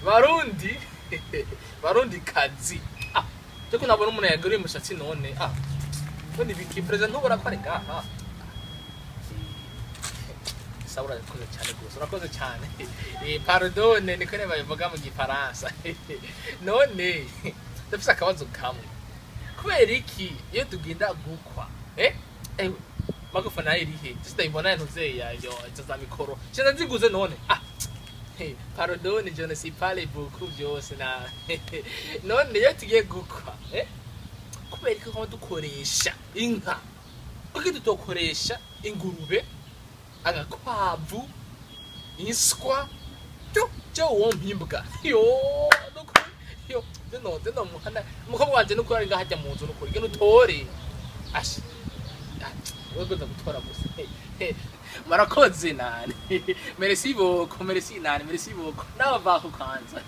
Barundi Barundi kazi cyo kunabona umuntu yaguriye umushatsi none none biki president ntubora ko ari ngaha saura koze cyane gose urakoze cyane pardon niko ne babivuga mu gifaransa none ndafise akabazo kamwe kubera iki iyo tugenda gukwa ewe magufana irihe ndayibona ntuze yayo za mikoro cyane nziguze none pardon je ne sais pas les beaucoup byose na none iyo tugiye gukwa kubera iki ko dukoresha inka kuko dutokoresha ingurube agakwavu inswa cyo wompimbwa yo deno muhana umukobwa wanje nuko ari ngahajya mu nzu nuko igene utore ashi wogoza gutora gusa marakoze nani merci beaucoup merci nani merci beaucoup nawe vaho kanza